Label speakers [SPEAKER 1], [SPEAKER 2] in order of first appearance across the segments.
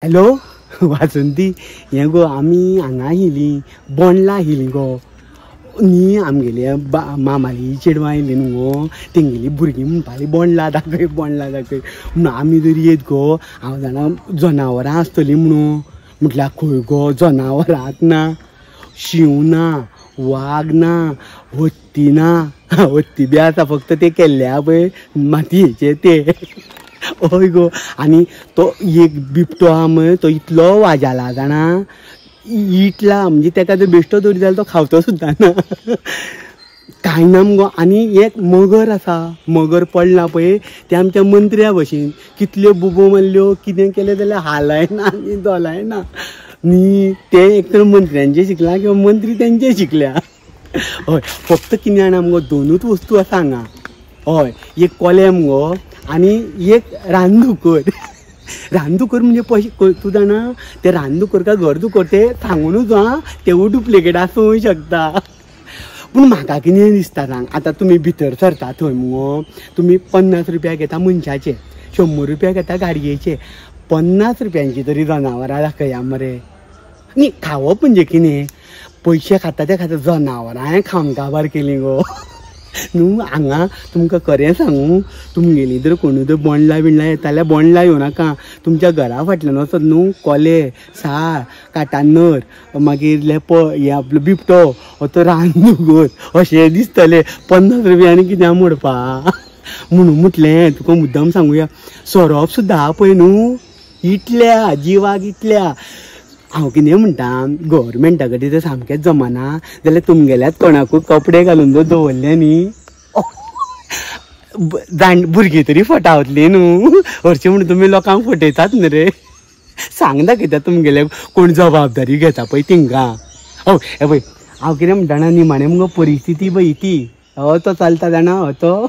[SPEAKER 1] Hello वासंती, हे गो आमी हांगा येयली बोंडला येयली गो न्ही. आमगेली मामाली चेडवां येयली न्हू गो. तेंगेली भुरगीं म्हणपाली बोंडला दाखय बोंडला दाखय म्हणून आमी जर येत गो. हांव जाणा जनावरां आसतलीं म्हणून म्हटल्यार खंय गो जनावरांच ना, शिव ना, वाग ना, हत्ती ना. हत्ती बी आसा फक्त ते केल्ल्या पळय मातयेचे ते. हय गो. आनी तो एक बिबटो आहा मय तो इतलो वाजाला जाणा, इटला म्हणजे तेका जर बेश्टो दवरी जाल्यार तो खावचो सुद्दां ना. कांय ना मुगो. आनी एक मगर आसा, मगर पडला पळय ते आमच्या मंत्र्या भशेन कितल्यो बुगो मारल्यो कितें केलें जाल्यार हालय ना आनी दोलाय ना न्ही. ते एक तर मंत्र्यांचे शिकला किंवा मंत्री तेंचे शिकल्या. हय फक्त कितें जाणा मुगो, दोनूच वस्तू आसा हांगा. हय एक कोले मुगो आनी एक रानदुकर. रानदुकर म्हणजे पयशे तूं जाणा ते रानदुकर काय घरदुकर ते सांगूनच हां तेवूय डुप्लिकेट आसूंक शकता. पूण म्हाका कितें दिसता सांग, आतां तुमी भितर सरता थंय मुगो, तुमी 50 रुपया घेता मनशाचे, 100 रुपया घेता गाडयेचे, 50 रुपयांची तरी जनावरां दाखया मरे. न्ही खावप म्हणजे कितें, पयशे खाता ते खाता जनावरां खावन काबार केली गो न्हू. हांगा तुमकां खरें सांगू, तुमगेली जर कोणूय जर बोंडला बिंडला येता जाल्यार बोंडला येवं नाका. तुमच्या घरा फाटल्यान वचत न्हू कोले, साळ, काटान्नर, मागीर लेपो हे आपलो बिबटो, तो रानदुकर अशें दिसतलें. 50 रुपयांनी कितें मोडपा म्हणून म्हटलें तुका मुद्दाम सांगुया. सोरोप सुद्दां आहा पळय न्हू, इटल्या जिवाक इटल्या. हांव कितें म्हणटा, गव्हर्मेंटा कडेन जर सामकेंच जमना जाल्यार तुमगेल्याच कोणाकूय कपडे घालून जर दवरले न्ही, भुरगीं तरी फटावतली न्हू. हरशीं म्हणून तुमी लोकांक फटयतात न्ही रे. सांग दाखयता तुमगेले कोण जबाबदारी घेता पळय तिंकां. हय हे पळय हांव कितें म्हणटा जाणा, निमाणें मुगो परिस्थिती पळय ती तो चलता जाणा तो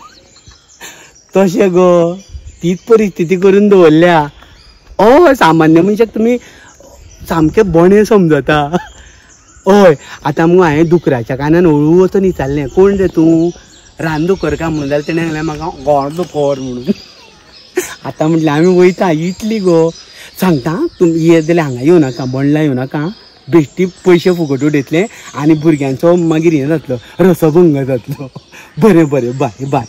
[SPEAKER 1] तशें गो, तीच परिस्थिती करून दवरल्या. हय सामान्य मनशाक तुमी सामकें बणें समजता. हय आतां मुगो हांवें दुकराच्या कानान हळू वचून विचारलें, कोण रे तूं, रानदुकर काय म्हणून जाल्यार तेणें सांगलें म्हाका गोडदुकर म्हणून. आतां म्हटलें आमी वयता इतली गो. सांगता तुमी येत जाल्यार हांगा येवं नाका, बोंडला येवं नाका. बेश्टी पयशे फुकट उडयतले आनी भुरग्यांचो मागीर हें जातलो, रसभंग जातलो. बरें बरें बाय बाय.